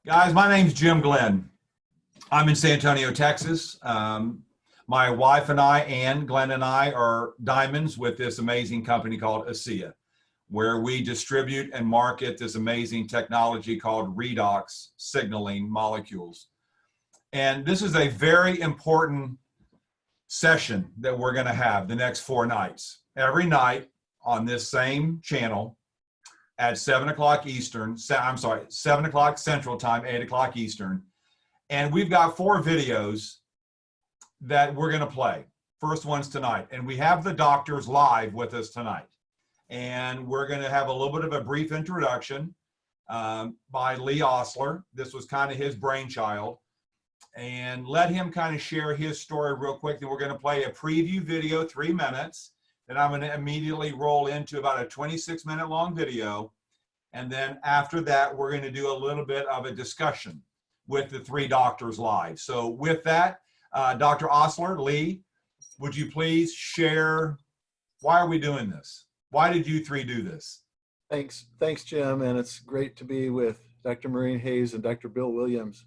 Guys, my name's Jim Glen. I'm in San Antonio, Texas. My wife and I, Ann, Glen and I, are diamonds with this amazing company called AAOSH, where we distribute and market this amazing technology called redox signaling molecules. And this is a very important session that we're going to have the next 4 nights. Every night on this same channel at 7 o'clock Eastern, 7 o'clock Central Time, 8 o'clock Eastern. And we've got 4 videos that we're going to play. First one's tonight. And we have the doctors live with us tonight. And we're going to have a little bit of a brief introduction by Lee Ostler. This was kind of his brainchild. And let him kind of share his story real quick. Then we're going to play a preview video, 3 minutes. Then I'm going to immediately roll into about a 26-minute long video. And then after that, we're going to do a little bit of a discussion with the 3 doctors live. So with that, Dr. Ostler, Lee, would you please share, why are we doing this? Why did you 3 do this? Thanks, Jim. And it's great to be with Dr. Maureen Hayes and Dr. Bill Williams.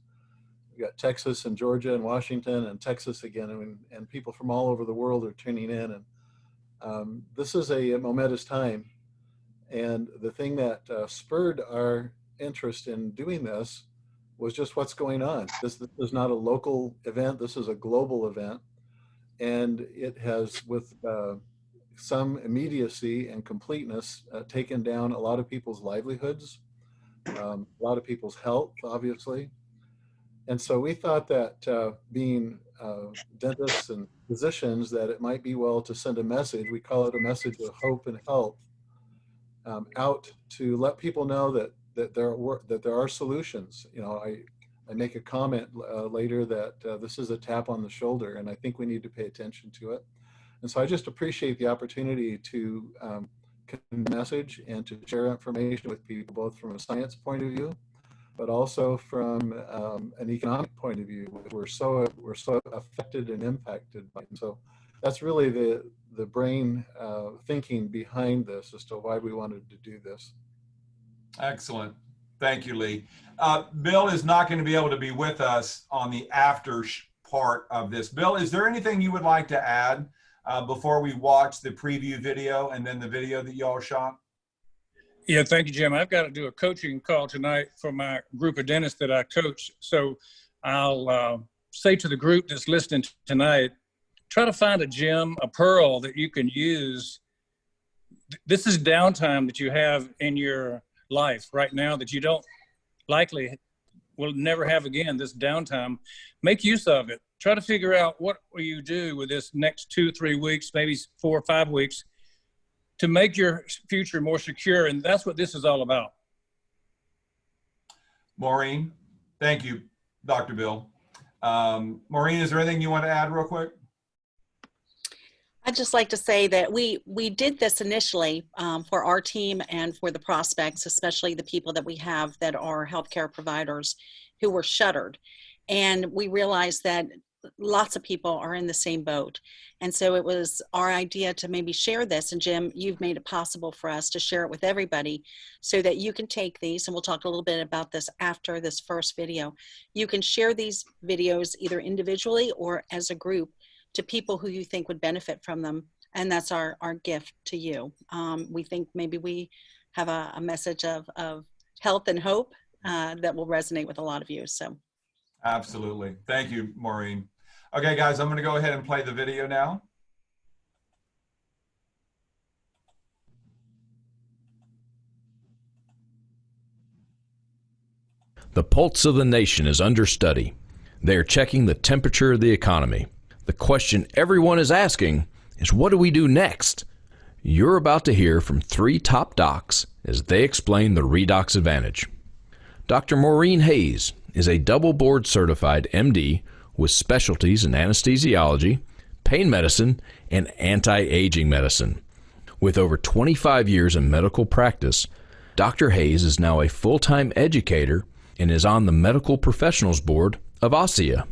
We got Texas and Georgia and Washington and Texas again, and people from all over the world are tuning in. And this is a momentous time. And the thing that spurred our interest in doing this was just what's going on. This is not a local event. This is a global event. And it has, with some immediacy and completeness, taken down a lot of people's livelihoods, a lot of people's health, obviously. And so we thought that being dentists and physicians, that it might be well to send a message. We call it a message of hope and health out to let people know that there are solutions. You know, I make a comment later that this is a tap on the shoulder, and I think we need to pay attention to it. And so I just appreciate the opportunity to convey a message and to share information with people, both from a science point of view, but also from an economic point of view. We're so affected and impacted by it. So that's really the brain thinking behind this as to why we wanted to do this. Excellent. Thank you, Lee. Bill is not going to be able to be with us on the after part of this. Bill, is there anything you would like to add before we watch the preview video and then the video that y'all shot? Yeah, thank you, Jim. I've got to do a coaching call tonight for my group of dentists that I coach. So I'll say to the group that's listening tonight, try to find a gem, a pearl that you can use. This is downtime that you have in your life right now that you don't likely will never have again, this downtime. Make use of it. Try to figure out what will you do with this next 2-3 weeks, maybe 4 or 5 weeks, to make your future more secure. And that's what this is all about. Maureen, thank you, Dr. Bill. Maureen, is there anything you want to add real quick? I'd just like to say that we did this initially for our team and for the prospects, especially the people that we have that are healthcare providers who were shuttered. And we realized that lots of people are in the same boat. And so it was our idea to maybe share this. And Jim, you've made it possible for us to share it with everybody so that you can take these, and we'll talk a little bit about this after this first video. You can share these videos either individually or as a group to people who you think would benefit from them. And that's our gift to you. We think maybe we have a message of health and hope that will resonate with a lot of you. So. Absolutely. Thank you, Maureen. Okay, guys, I'm going to go ahead and play the video now. The pulse of the nation is under study. They are checking the temperature of the economy. The question everyone is asking is, what do we do next? You're about to hear from 3 top docs as they explain the redox advantage. Dr. Maureen Hayes is a double board certified MD with specialties in anesthesiology, pain medicine, and anti-aging medicine. With over 25 years in medical practice, Dr. Hayes is now a full-time educator and is on the Medical Professionals Board of AAOSH.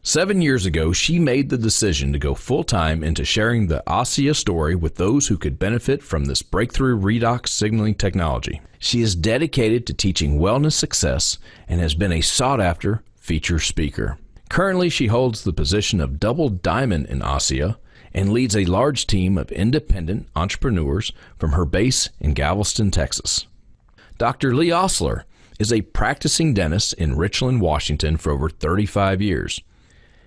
7 years ago, she made the decision to go full-time into sharing the AAOSH story with those who could benefit from this breakthrough redox signaling technology. She is dedicated to teaching wellness success and has been a sought-after feature speaker. Currently, she holds the position of double diamond in AAOSH and leads a large team of independent entrepreneurs from her base in Galveston, Texas. Dr. Lee Ostler is a practicing dentist in Richland, Washington for over 35 years.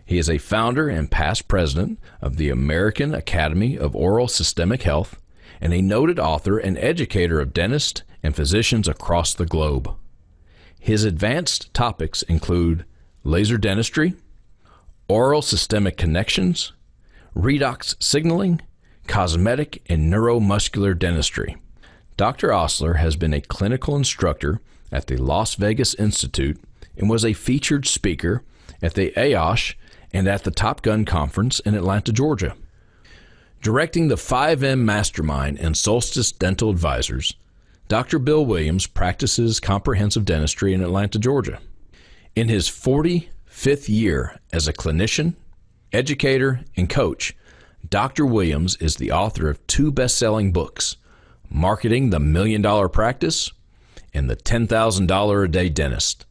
He is a founder and past president of the American Academy of Oral Systemic Health and a noted author and educator of dentists and physicians across the globe. His advanced topics include laser dentistry, oral systemic connections, redox signaling, cosmetic and neuromuscular dentistry. Dr. Ostler has been a clinical instructor at the Las Vegas Institute and was a featured speaker at the AAOSH and at the Top Gun Conference in Atlanta, Georgia. Directing the 5M Mastermind and Solstice Dental Advisors, Dr. Bill Williams practices comprehensive dentistry in Atlanta, Georgia. In his 45th year as a clinician, educator, and coach, Dr. Williams is the author of 2 best-selling books, Marketing the $1 Million Practice and The $10,000 a Day Dentist.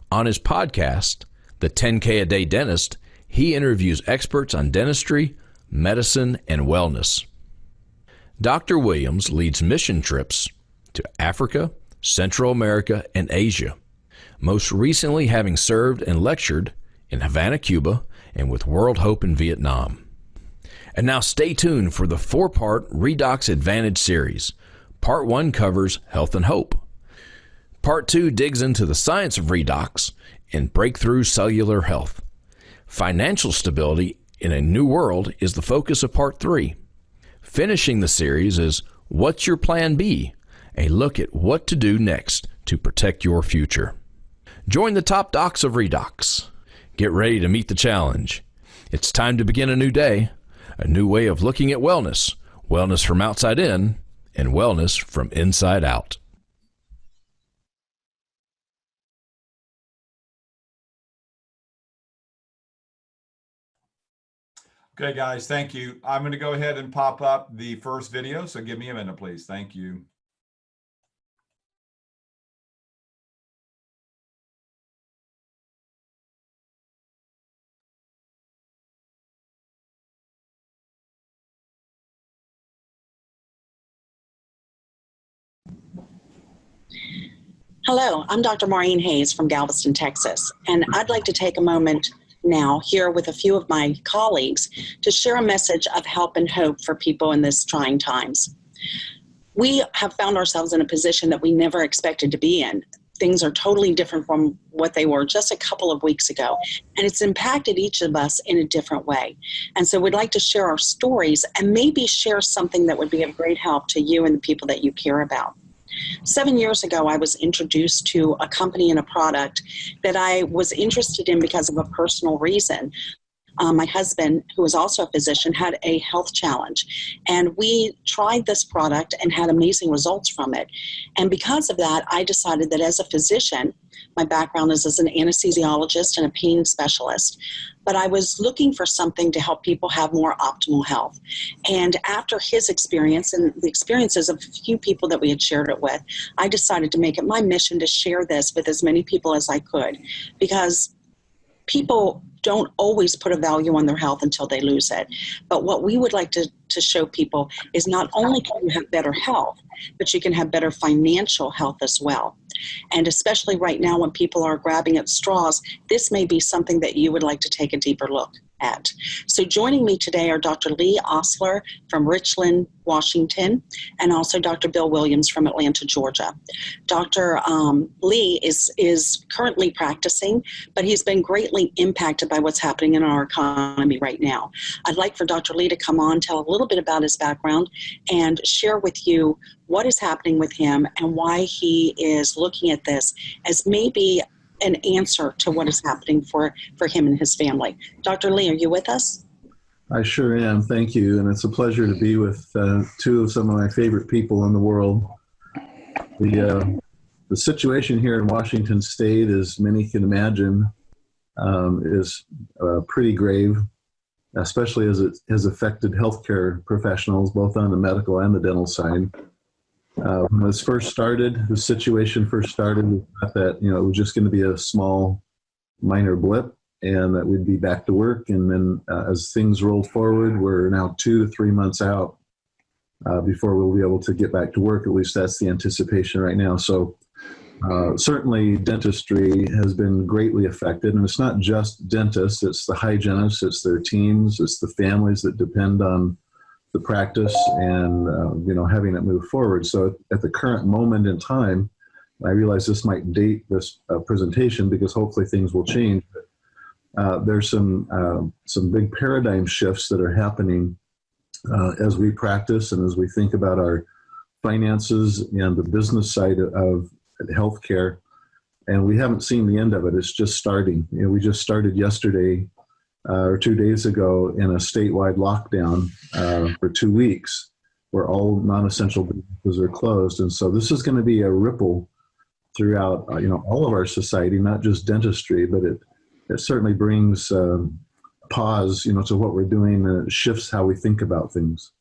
On his podcast, The 10K a Day Dentist, he interviews experts on dentistry, medicine, and wellness. Dr. Williams leads mission trips to Africa, Central America, and Asia, most recently having served and lectured in Havana, Cuba, and with World Hope in Vietnam. And now stay tuned for the 4-part Redox Advantage series. Part 1 covers health and hope. Part 2 digs into the science of redox and breakthrough cellular health. Financial stability in a new world is the focus of Part 3. Finishing the series is What's Your Plan B? A look at what to do next to protect your future. Join the top docs of redox. Get ready to meet the challenge. It's time to begin a new day, a new way of looking at wellness, wellness from outside in, and wellness from inside out. Okay, guys, thank you. I'm going to go ahead and pop up the first video, so give me a minute, please. Thank you. Hello, I'm Dr. Maureen Hayes from Galveston, Texas, and I'd like to take a moment now here with a few of my colleagues to share a message of help and hope for people in this trying times. We have found ourselves in a position that we never expected to be in. Things are totally different from what they were just a couple of weeks ago, and it's impacted each of us in a different way. And so we'd like to share our stories and maybe share something that would be of great help to you and the people that you care about. 7 years ago, I was introduced to a company and a product that I was interested in because of a personal reason. My husband, who is also a physician, had a health challenge, and we tried this product and had amazing results from it. And because of that, I decided that as a physician, my background is as an anesthesiologist and a pain specialist, but I was looking for something to help people have more optimal health. And after his experience and the experiences of a few people that we had shared it with, I decided to make it my mission to share this with as many people as I could, because people don't always put a value on their health until they lose it. But what we would like to show people is not only can you have better health, but you can have better financial health as well. And especially right now when people are grabbing at straws, this may be something that you would like to take a deeper look at. So joining me today are Dr. Lee Ostler from Richland, Washington, and also Dr. Bill Williams from Atlanta, Georgia. Dr. Lee is currently practicing, but he's been greatly impacted by what's happening in our economy right now. I'd like for Dr. Lee to come on, tell a little bit about his background, and share with you what is happening with him and why he is looking at this as maybe an answer to what is happening for him and his family. Dr. Lee, are you with us? I sure am. Thank you. And it's a pleasure to be with two of some of my favorite people in the world. The situation here in Washington State, as many can imagine, is pretty grave, especially as it has affected healthcare professionals, both on the medical and the dental side. When this first started, the situation first started, we thought that, it was just going to be a small, minor blip and that we'd be back to work. And then as things rolled forward, we're now 2 to 3 months out before we'll be able to get back to work. At least that's the anticipation right now. So certainly dentistry has been greatly affected. And it's not just dentists, it's the hygienists, it's their teams, it's the families that depend on the practice and, having it move forward. So at the current moment in time, I realize this might date this presentation because hopefully things will change. There's some big paradigm shifts that are happening as we practice and as we think about our finances and the business side of healthcare. And we haven't seen the end of it. It's just starting. We just started yesterday or 2 days ago in a statewide lockdown for 2 weeks where all non-essential businesses are closed. And so this is going to be a ripple throughout, all of our society, not just dentistry, but it certainly brings pause, to what we're doing, and it shifts how we think about things.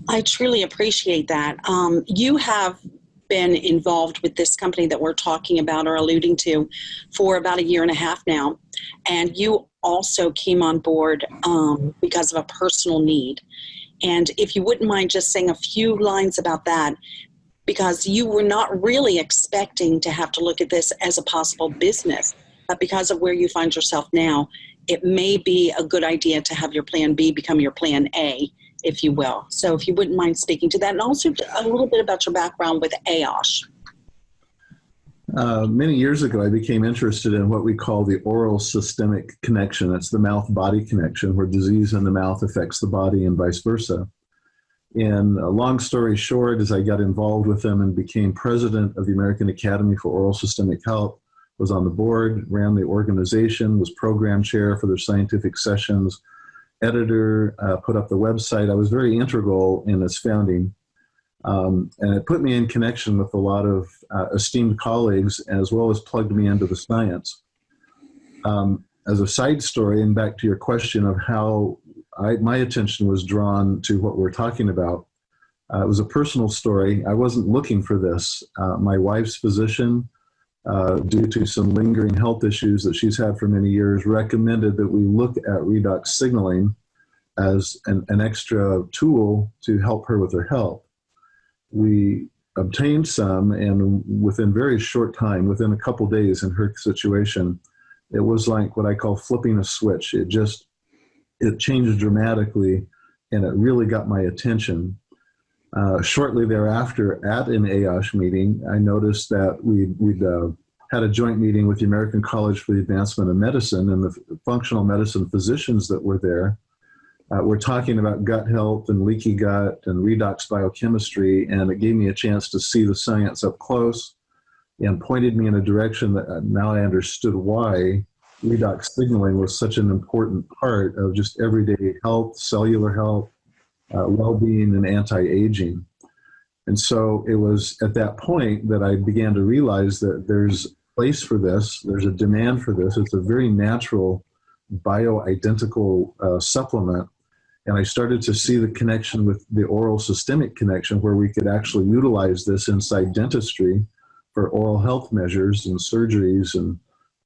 I truly appreciate that. You have been involved with this company that we're talking about or alluding to for about 1.5 years now. And you also came on board because of a personal need. And if you wouldn't mind just saying a few lines about that, because you were not really expecting to have to look at this as a possible business, but because of where you find yourself now, it may be a good idea to have your plan B become your plan A, if you will. So if you wouldn't mind speaking to that, and also a little bit about your background with AAOSH. Many years ago, I became interested in what we call the oral systemic connection. That's the mouth-body connection, where disease in the mouth affects the body and vice versa. And long story short, as I got involved with them and became president of the American Academy for Oral Systemic Health, was on the board, ran the organization, was program chair for their scientific sessions, editor, put up the website. I was very integral in its founding. And it put me in connection with a lot of esteemed colleagues, as well as plugged me into the science. As a side story, and back to your question of how my attention was drawn to what we're talking about, it was a personal story. I wasn't looking for this. My wife's physician, due to some lingering health issues that she's had for many years, recommended that we look at redox signaling as an extra tool to help her with her health. We obtained some, and within very short time, within a couple days in her situation, it was like what I call flipping a switch. It changed dramatically, and it really got my attention. Shortly thereafter, at an AAOSH meeting, I noticed that we'd had a joint meeting with the American College for the Advancement of Medicine, and the functional medicine physicians that were there were talking about gut health and leaky gut and redox biochemistry, and it gave me a chance to see the science up close and pointed me in a direction that now I understood why redox signaling was such an important part of just everyday health, cellular health, well-being, and anti-aging. And so it was at that point that I began to realize that there's a place for this, there's a demand for this. It's a very natural bioidentical supplement. And I started to see the connection with the oral systemic connection, where we could actually utilize this inside dentistry for oral health measures and surgeries and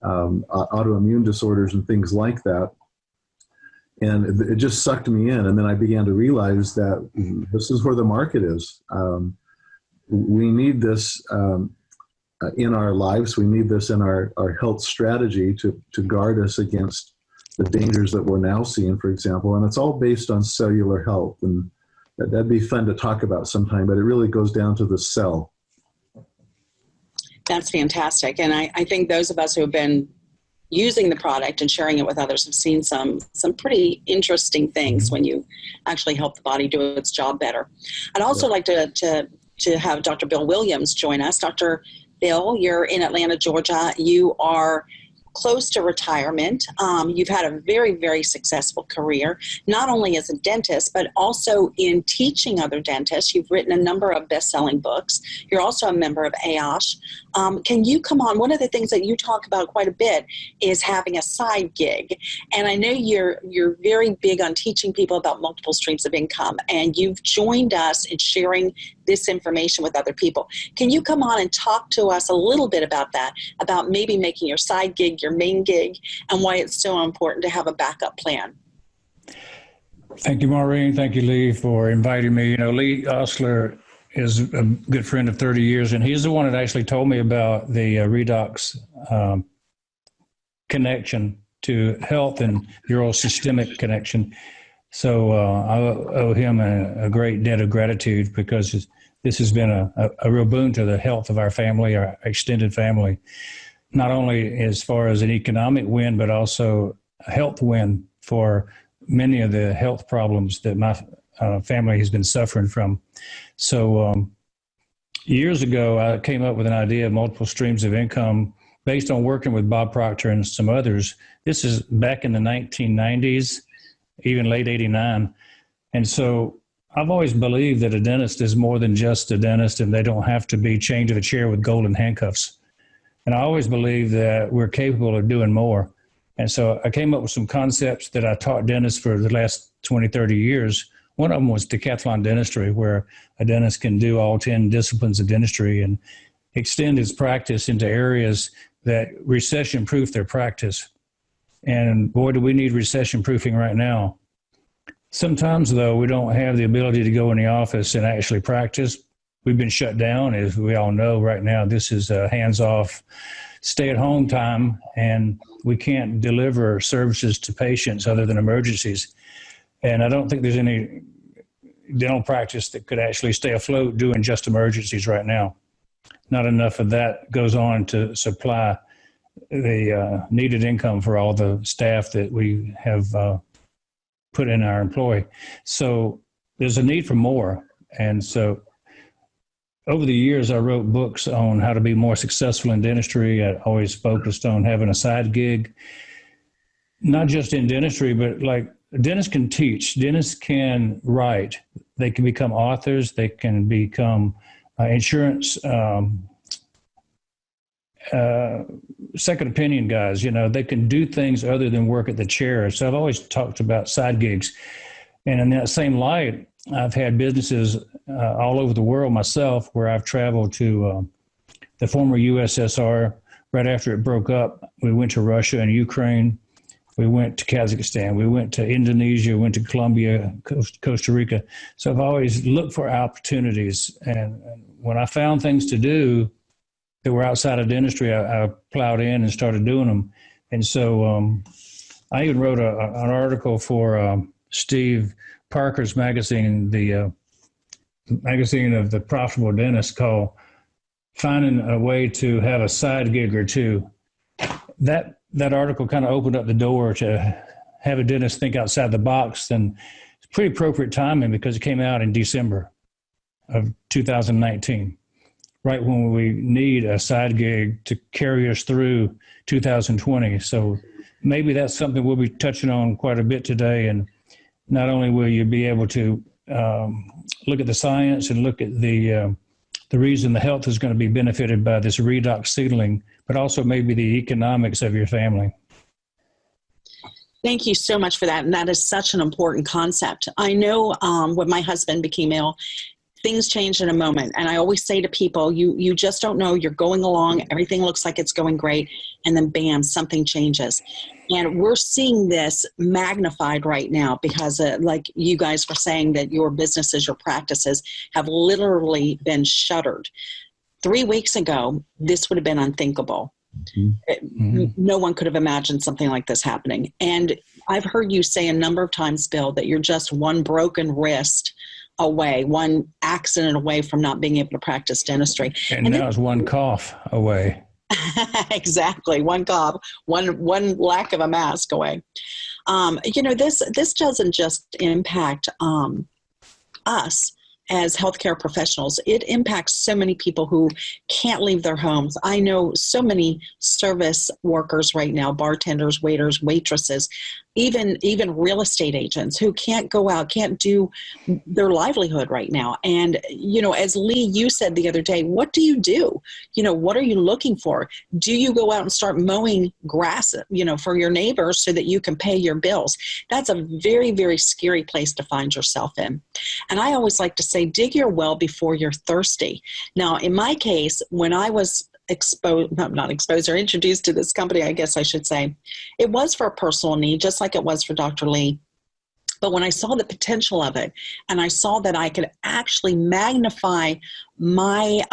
autoimmune disorders and things like that. And it just sucked me in. And then I began to realize that this is where the market is. We need this in our lives. We need this in our health strategy to guard us against the dangers that we're now seeing, for example. And it's all based on cellular health. And that'd be fun to talk about sometime, but it really goes down to the cell. That's fantastic. And I think those of us who have been using the product and sharing it with others have seen some pretty interesting things when you actually help the body do its job better. I'd also like to have Dr. Bill Williams join us. Dr. Bill, you're in Atlanta, Georgia. You are close to retirement. You've had a very, very successful career, not only as a dentist, but also in teaching other dentists. You've written a number of best-selling books. You're also a member of AAOSH. Can you come on? One of the things that you talk about quite a bit is having a side gig. And I know you're very big on teaching people about multiple streams of income, and you've joined us in sharing this information with other people. Can you come on and talk to us a little bit about that, about maybe making your side gig your main gig, and why it's so important to have a backup plan? Thank you, Maureen. Thank you, Lee, for inviting me. You know, Lee Ostler is a good friend of 30 years, and he's the one that actually told me about the redox connection to health and urosystemic connection. So I owe him a great debt of gratitude, because this has been a real boon to the health of our family, our extended family, not only as far as an economic win, but also a health win for many of the health problems that my family has been suffering from. So years ago, I came up with an idea of multiple streams of income based on working with Bob Proctor and some others. This is back in the 1990s, even late 89. And so I've always believed that a dentist is more than just a dentist, and they don't have to be chained to the chair with golden handcuffs. And I always believe that we're capable of doing more. And so I came up with some concepts that I taught dentists for the last 20, 30 years. One of them was decathlon dentistry, where a dentist can do all 10 disciplines of dentistry and extend his practice into areas that recession-proof their practice. And boy, do we need recession-proofing right now. Sometimes, though, we don't have the ability to go in the office and actually practice. We've been shut down, as we all know right now. This is a hands-off, stay-at-home time, and we can't deliver services to patients other than emergencies. And I don't think there's any dental practice that could actually stay afloat doing just emergencies right now. Not enough of that goes on to supply the needed income for all the staff that we have put in our employ. So there's a need for more. And so over the years, I wrote books on how to be more successful in dentistry. I always focused on having a side gig, not just in dentistry, but like dentists can teach, dentists can write, they can become authors, they can become insurance second opinion guys. You know, they can do things other than work at the chair. So I've always talked about side gigs. And in that same light, I've had businesses all over the world myself, where I've traveled to the former USSR. Right after it broke up, we went to Russia and Ukraine. We went to Kazakhstan. We went to Indonesia, went to Colombia, Costa Rica. So I've always looked for opportunities. And when I found things to do that were outside of dentistry, I plowed in and started doing them. And so I even wrote an article for Steve Parker's magazine, the magazine of the profitable dentist, called Finding a Way to Have a Side Gig or Two. That article kind of opened up the door to have a dentist think outside the box, and it's pretty appropriate timing because it came out in December of 2019, right when we need a side gig to carry us through 2020. So maybe that's something we'll be touching on quite a bit today. And not only will you be able to look at the science and look at the reason the health is going to be benefited by this redox sealing, but also maybe the economics of your family. Thank you so much for that. And that is such an important concept. I know when my husband became ill, things changed in a moment. And I always say to people, you just don't know. You're going along. Everything looks like it's going great. And then bam, something changes. And we're seeing this magnified right now because like you guys were saying, that your businesses, your practices have literally been shuttered. 3 weeks ago, this would have been unthinkable. Mm-hmm. No one could have imagined something like this happening. And I've heard you say a number of times, Bill, that you're just one broken wrist away, one accident away from not being able to practice dentistry. And now it's one cough away. Exactly. One cough, one lack of a mask away. This doesn't just impact us as healthcare professionals. It impacts so many people who can't leave their homes. I know so many service workers right now, bartenders, waiters, waitresses, even real estate agents who can't go out, can't do their livelihood right now. And, you know, as Lee, you said the other day, what do you do? You know, what are you looking for? Do you go out and start mowing grass, you know, for your neighbors so that you can pay your bills? That's a very, very scary place to find yourself in. And I always like to say, dig your well before you're thirsty. Now, in my case, when I was not exposed or introduced to this company, I guess I should say, it was for a personal need, just like it was for Dr. Lee. But when I saw the potential of it, and I saw that I could actually magnify my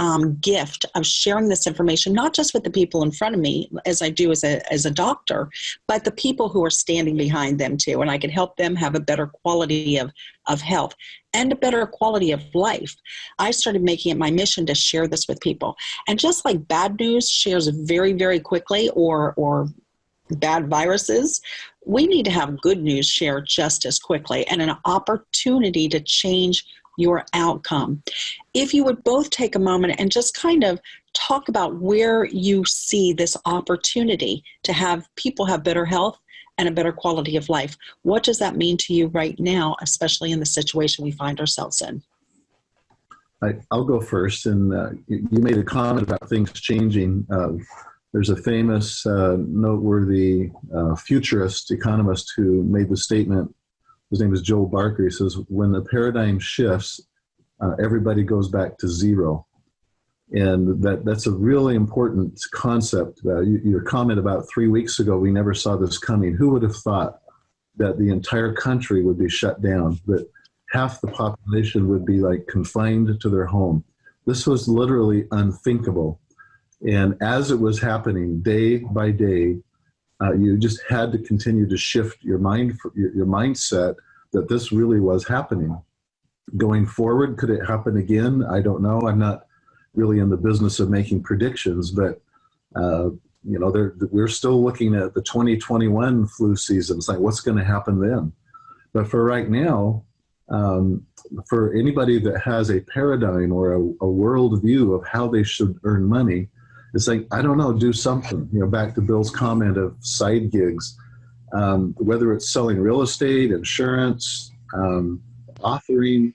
gift of sharing this information, not just with the people in front of me, as I do as a doctor, but the people who are standing behind them too. And I could help them have a better quality of health and a better quality of life. I started making it my mission to share this with people. And just like bad news shares very, very quickly, or bad viruses, we need to have good news share just as quickly, and an opportunity to change your outcome. If you would both take a moment and just kind of talk about where you see this opportunity to have people have better health and a better quality of life. What does that mean to you right now, especially in the situation we find ourselves in? I'll go first. And you made a comment about things changing. There's a famous, noteworthy futurist economist who made the statement. His name is Joel Barker. He says, when the paradigm shifts, everybody goes back to zero. And that's a really important concept. Your comment about 3 weeks ago, we never saw this coming. Who would have thought that the entire country would be shut down, that half the population would be like confined to their home? This was literally unthinkable. And as it was happening day by day, you just had to continue to shift your mindset that this really was happening. Going forward, could it happen again? I don't know. I'm not really in the business of making predictions, but you know, we're still looking at the 2021 flu season. It's like, what's going to happen then? But for right now, for anybody that has a paradigm or a worldview of how they should earn money, it's like, I don't know, do something. You know, back to Bill's comment of side gigs, whether it's selling real estate, insurance, authoring,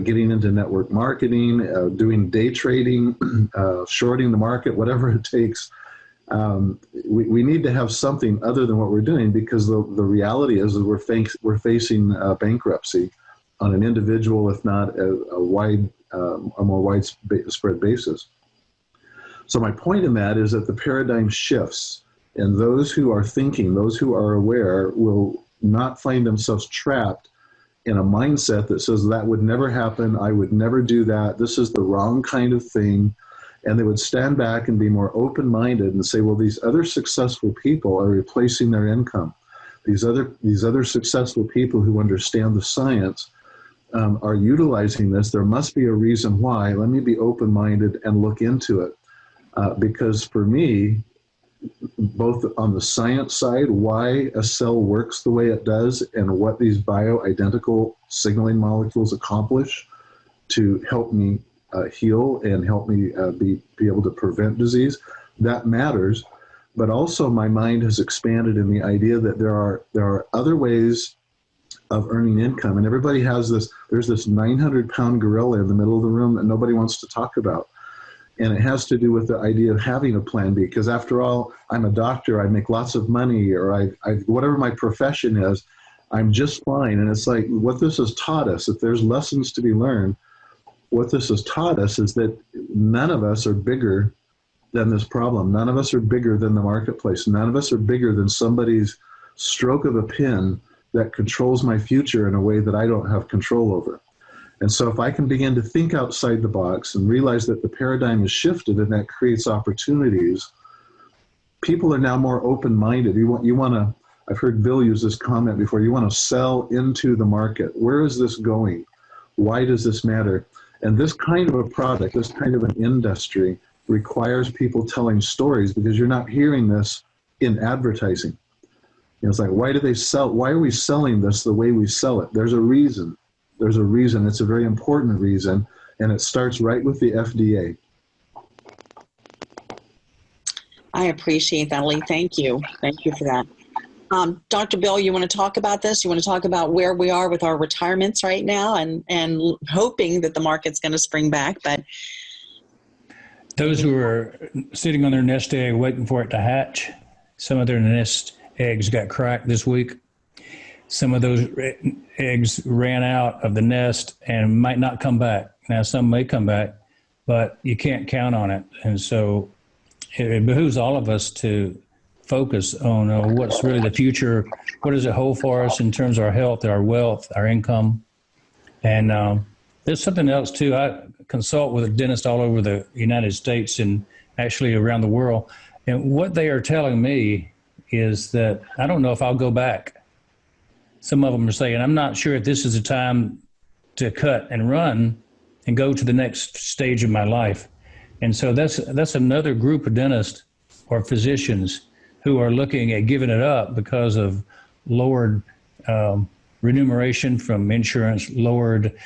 getting into network marketing, doing day trading, shorting the market, whatever it takes. We need to have something other than what we're doing, because the reality is that we're facing bankruptcy on an individual, if not a more widespread basis. So my point in that is that the paradigm shifts, and those who are thinking, those who are aware, will not find themselves trapped in a mindset that says that would never happen, I would never do that, this is the wrong kind of thing. And they would stand back and be more open-minded and say, well, these other successful people are replacing their income. These other successful people who understand the science are utilizing this. There must be a reason why. Let me be open-minded and look into it. Because for me, both on the science side, why a cell works the way it does and what these bioidentical signaling molecules accomplish to help me heal and help me be able to prevent disease, that matters. But also my mind has expanded in the idea that there are other ways of earning income. And everybody has there's this 900-pound gorilla in the middle of the room that nobody wants to talk about. And it has to do with the idea of having a plan B, because after all, I'm a doctor, I make lots of money, or I whatever my profession is, I'm just fine. And it's like, what this has taught us, if there's lessons to be learned, what this has taught us is that none of us are bigger than this problem. None of us are bigger than the marketplace. None of us are bigger than somebody's stroke of a pen that controls my future in a way that I don't have control over. And so if I can begin to think outside the box and realize that the paradigm has shifted and that creates opportunities, people are now more open-minded. You want to, I've heard Bill use this comment before, you want to sell into the market. Where is this going? Why does this matter? And this kind of a product, this kind of an industry requires people telling stories, because you're not hearing this in advertising. You know, it's like, why do they sell? Why are we selling this the way we sell it? There's a reason. There's a reason. It's a very important reason, and it starts right with the FDA. I appreciate that, Lee. Thank you. Thank you for that. Dr. Bill, you want to talk about this? You want to talk about where we are with our retirements right now and hoping that the market's going to spring back, but Those who are sitting on their nest egg waiting for it to hatch, some of their nest eggs got cracked this week. Some of those eggs ran out of the nest and might not come back. Now, some may come back, but you can't count on it. And so it behooves all of us to focus on what's really the future. What does it hold for us in terms of our health, our wealth, our income? And there's something else, too. I consult with dentists all over the United States and actually around the world. And what they are telling me is that I don't know if I'll go back. Some of them are saying, I'm not sure if this is the time to cut and run and go to the next stage of my life. And so that's another group of dentists or physicians who are looking at giving it up because of lowered remuneration from insurance, lowered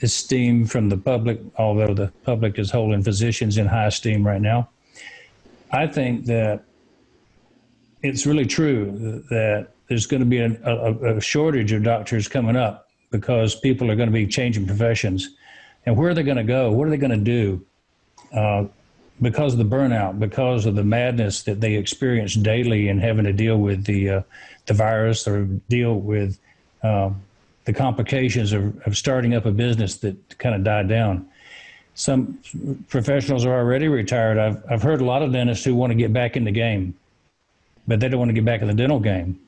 esteem from the public, although the public is holding physicians in high esteem right now. I think that it's really true that there's going to be a shortage of doctors coming up because people are going to be changing professions. And where are they going to go? What are they going to do? Because of the burnout, because of the madness that they experience daily and having to deal with the virus or deal with the complications of starting up a business that kind of died down. Some professionals are already retired. I've heard a lot of dentists who want to get back in the game, but they don't want to get back in the dental game.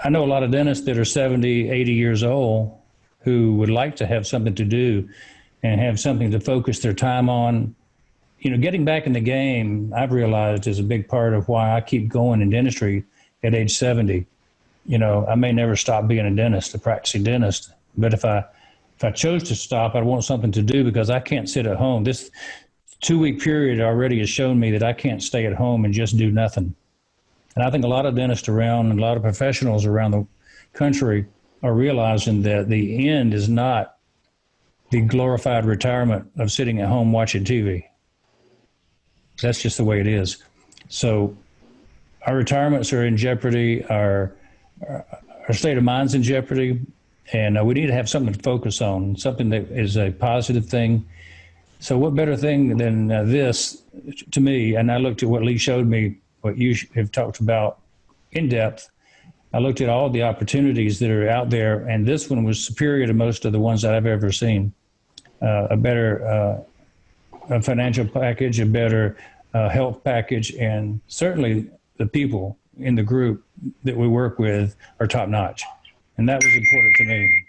I know a lot of dentists that are 70, 80 years old who would like to have something to do and have something to focus their time on. You know, getting back in the game, I've realized, is a big part of why I keep going in dentistry at age 70. You know, I may never stop being a dentist, a practicing dentist, but if I chose to stop, I'd want something to do because I can't sit at home. This 2-week period already has shown me that I can't stay at home and just do nothing. And I think a lot of dentists around and a lot of professionals around the country are realizing that the end is not the glorified retirement of sitting at home watching TV. That's just the way it is. So our retirements are in jeopardy. Our state of mind's in jeopardy. And we need to have something to focus on, something that is a positive thing. So what better thing than this to me? And I looked at what Lee showed me, what you have talked about in depth. I looked at all the opportunities that are out there, and this one was superior to most of the ones that I've ever seen. A better a financial package, a better health package, and certainly the people in the group that we work with are top notch. And that was important to me.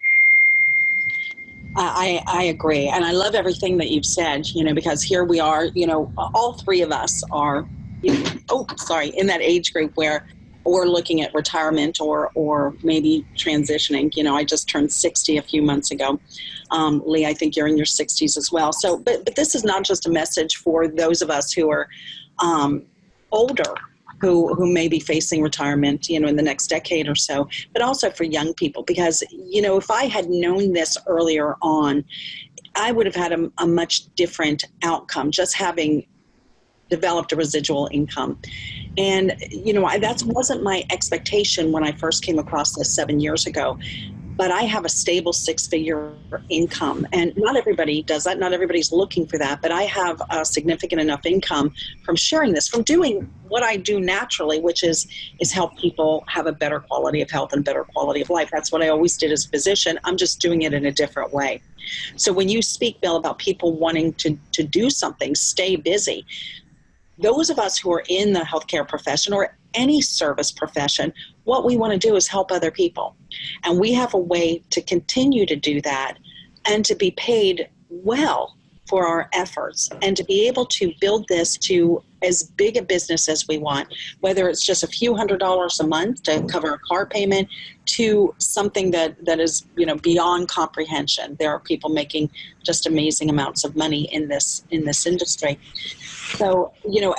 I agree. And I love everything that you've said, you know, because here we are, you know, all three of us are, in that age group where we're looking at retirement or maybe transitioning. You know, I just turned 60 a few months ago. Lee, I think you're in your 60s as well. So, but this is not just a message for those of us who are older, who may be facing retirement, you know, in the next decade or so, but also for young people. Because, you know, if I had known this earlier on, I would have had a much different outcome, just having developed a residual income. And, you know, that wasn't my expectation when I first came across this 7 years ago. But I have a stable 6-figure income, and not everybody does that. Not everybody's looking for that, but I have a significant enough income from sharing this, from doing what I do naturally, which is help people have a better quality of health and better quality of life. That's what I always did as a physician. I'm just doing it in a different way. So when you speak, Bill, about people wanting to do something, stay busy, those of us who are in the healthcare profession or any service profession, what we want to do is help other people. And we have a way to continue to do that and to be paid well for our efforts and to be able to build this to as big a business as we want, whether it's just a few $100s a month to cover a car payment to something that is, you know, beyond comprehension. There are people making just amazing amounts of money in this industry. So, you know,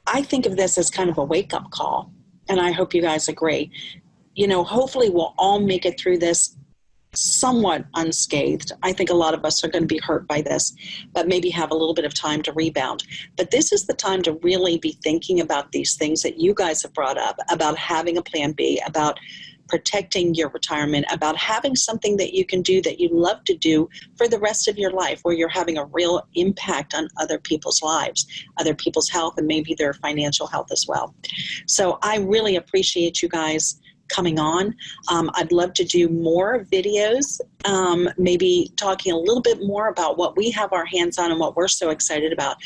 I think of this as kind of a wake-up call, and I hope you guys agree. You know, hopefully we'll all make it through this somewhat unscathed. I think a lot of us are going to be hurt by this, but maybe have a little bit of time to rebound. But this is the time to really be thinking about these things that you guys have brought up, about having a plan B, about protecting your retirement, about having something that you can do that you love to do for the rest of your life, where you're having a real impact on other people's lives, other people's health, and maybe their financial health as well. So I really appreciate you guys coming on. I'd love to do more videos, maybe talking a little bit more about what we have our hands on and what we're so excited about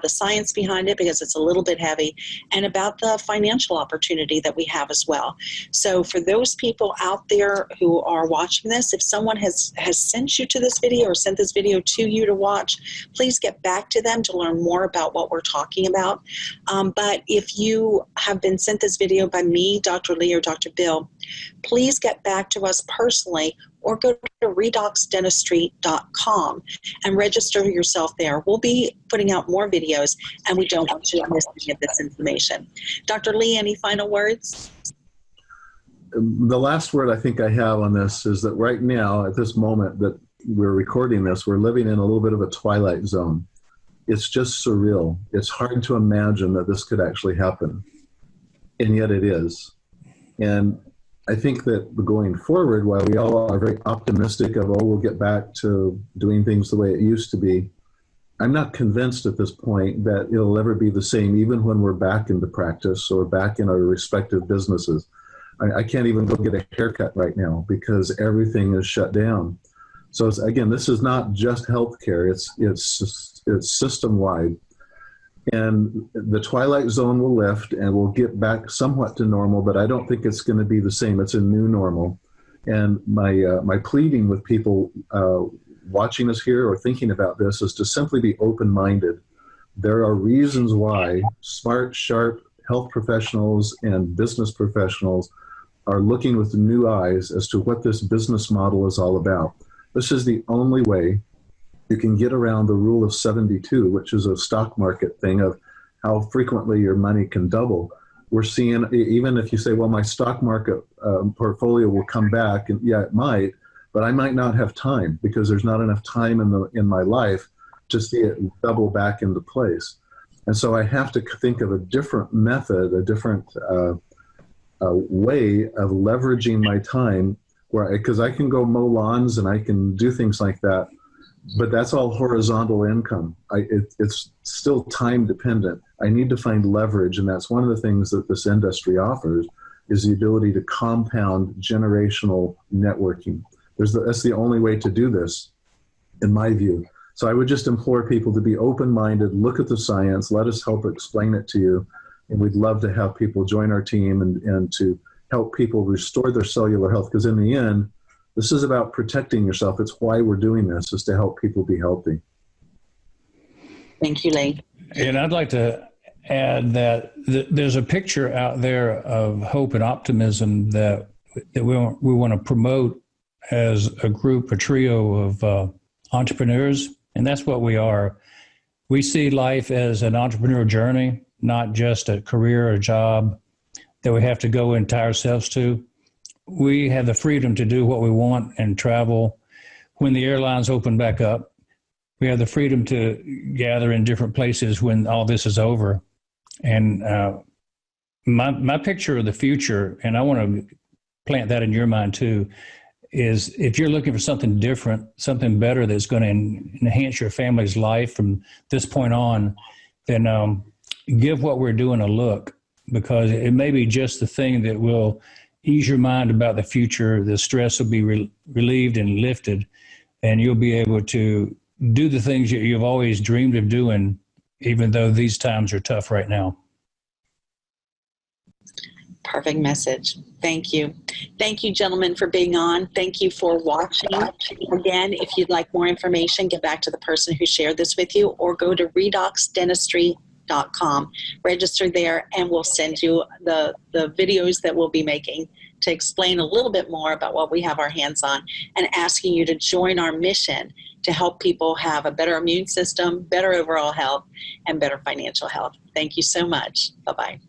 the science behind it, because it's a little bit heavy, and about the financial opportunity that we have as well. So for those people out there who are watching this, if someone has sent you to this video or sent this video to you to watch, please get back to them to learn more about what we're talking about. But if you have been sent this video by me, Dr. Lee, or Dr. Bill, please get back to us personally, or go to redoxdentistry.com and register yourself there. We'll be putting out more videos, and we don't want you to miss any of this information. Dr. Lee, any final words? The last word I think I have on this is that right now, at this moment that we're recording this, we're living in a little bit of a twilight zone. It's just surreal. It's hard to imagine that this could actually happen, and yet it is. And I think that going forward, while we all are very optimistic of, oh, we'll get back to doing things the way it used to be, I'm not convinced at this point that it'll ever be the same, even when we're back into practice or back in our respective businesses. I can't even go get a haircut right now because everything is shut down. So again, this is not just healthcare, it's system-wide. And the twilight zone will lift and we'll get back somewhat to normal, but I don't think it's going to be the same. It's a new normal. And my pleading with people watching us here or thinking about this is to simply be open-minded. There are reasons why smart, sharp health professionals and business professionals are looking with new eyes as to what this business model is all about. This is the only way you can get around the rule of 72, which is a stock market thing of how frequently your money can double. We're seeing, even if you say, well, my stock market portfolio will come back, and yeah, it might, but I might not have time because there's not enough time in my life to see it double back into place. And so I have to think of a different method, a different way of leveraging my time, because I can go mow lawns and I can do things like that. But that's all horizontal income. It's still time dependent. I need to find leverage, and that's one of the things that this industry offers, is the ability to compound generational networking. That's the only way to do this, in my view. So I would just implore people to be open-minded, look at the science, let us help explain it to you, and we'd love to have people join our team and to help people restore their cellular health, because in the end, this is about protecting yourself. It's why we're doing this, is to help people be healthy. Thank you, Lee. And I'd like to add that there's a picture out there of hope and optimism that we want to promote as a group, a trio of entrepreneurs, and that's what we are. We see life as an entrepreneur journey, not just a career or job that we have to go and tie ourselves to. We have the freedom to do what we want and travel. When the airlines open back up, we have the freedom to gather in different places when all this is over. And my picture of the future, and I want to plant that in your mind too, is if you're looking for something different, something better that's going to enhance your family's life from this point on, then give what we're doing a look, because it may be just the thing that will ease your mind about the future. The stress will be relieved and lifted, and you'll be able to do the things you've always dreamed of doing, even though these times are tough right now. Perfect message. Thank you. Thank you, gentlemen, for being on. Thank you for watching. Again, if you'd like more information, get back to the person who shared this with you, or go to redoxdentistry.com. Register there, and we'll send you the videos that we'll be making to explain a little bit more about what we have our hands on, and asking you to join our mission to help people have a better immune system, better overall health, and better financial health. Thank you so much. Bye-bye.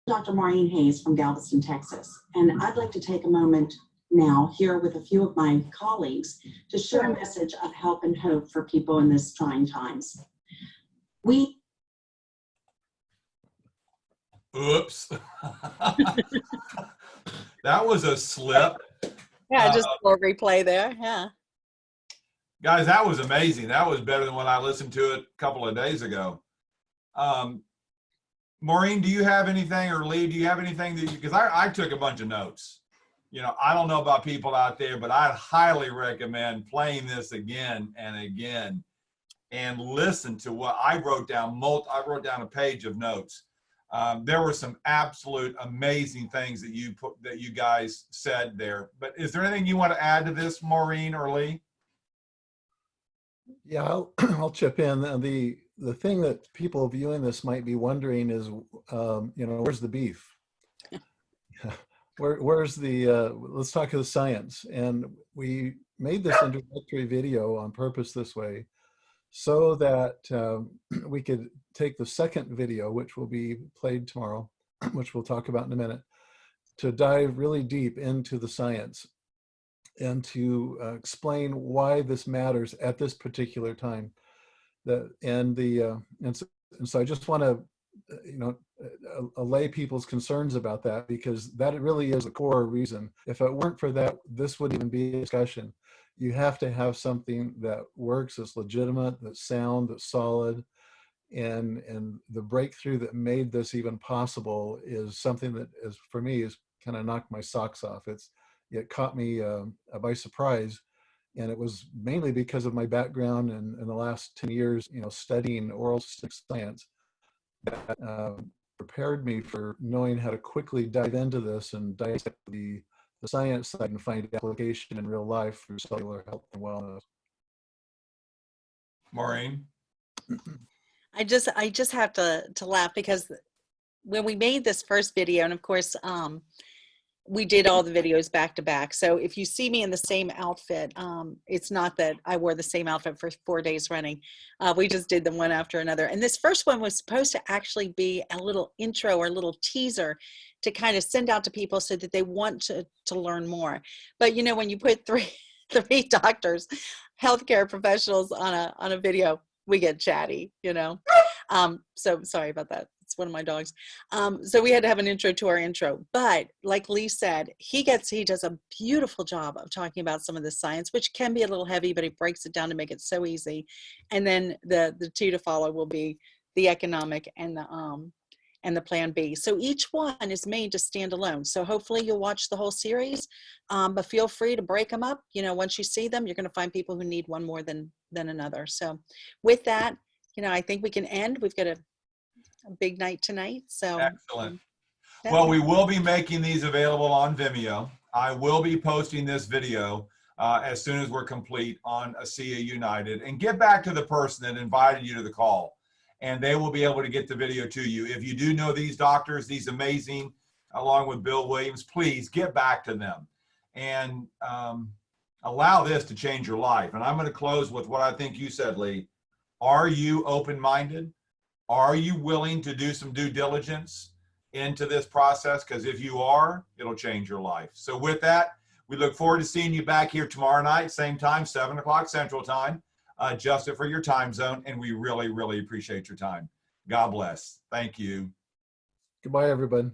Dr. Maureen Hayes from Galveston, Texas, and I'd like to take a moment now here with a few of my colleagues to share a message of help and hope for people in this trying times. Oops. That was a slip. Yeah, just for replay there. Yeah. Guys, that was amazing. That was better than when I listened to it a couple of days ago. Maureen, do you have anything, or Lee, do you have anything that you, because I took a bunch of notes. You know, I don't know about people out there, but I'd highly recommend playing this again and again and listen to what I wrote down. I wrote down a page of notes. There were some absolute amazing things that you guys said there. But is there anything you want to add to this, Maureen or Lee? Yeah, I'll chip in. The thing that people viewing this might be wondering is, where's the beef? Where's the, let's talk of the science. And we made this introductory video on purpose this way so that we could take the second video, which will be played tomorrow, which we'll talk about in a minute, to dive really deep into the science and to explain why this matters at this particular time. So I just want to, allay people's concerns about that, because that really is a core reason. If it weren't for that, this wouldn't even be a discussion. You have to have something that works, that's legitimate, that's sound, that's solid. And the breakthrough that made this even possible is something that, is for me, is kind of knocked my socks off. It caught me by surprise. And it was mainly because of my background in the last 10 years, studying oral science, that prepared me for knowing how to quickly dive into this and dissect the science side and find application in real life for cellular health and wellness. Maureen? I just have to laugh, because when we made this first video, and of course, we did all the videos back to back. So if you see me in the same outfit, it's not that I wore the same outfit for 4 days running. We just did them one after another. And this first one was supposed to actually be a little intro or a little teaser to kind of send out to people so that they want to learn more. But when you put three doctors, healthcare professionals on a video, we get chatty, So sorry about that. It's one of my dogs. So we had to have an intro to our intro. But like Lee said, he does a beautiful job of talking about some of the science, which can be a little heavy, but he breaks it down to make it so easy. And then the two to follow will be the economic and the plan B. So each one is made to stand alone. So hopefully you'll watch the whole series, but feel free to break them up. Once you see them, you're going to find people who need one more than another. So with that, I think we can end. We've got a big night tonight. So excellent. Well, we will be making these available on Vimeo. I will be posting this video as soon as we're complete on ASEA United, and get back to the person that invited you to the call, and they will be able to get the video to you. If you do know these doctors, these amazing, along with Bill Williams, please get back to them and allow this to change your life. And I'm going to close with what I think you said, Lee. Are you open-minded? Are you willing to do some due diligence into this process? Because if you are, it'll change your life. So with that, we look forward to seeing you back here tomorrow night, same time, 7 o'clock Central Time, adjusted for your time zone. And we really, really appreciate your time. God bless. Thank you. Goodbye, everybody.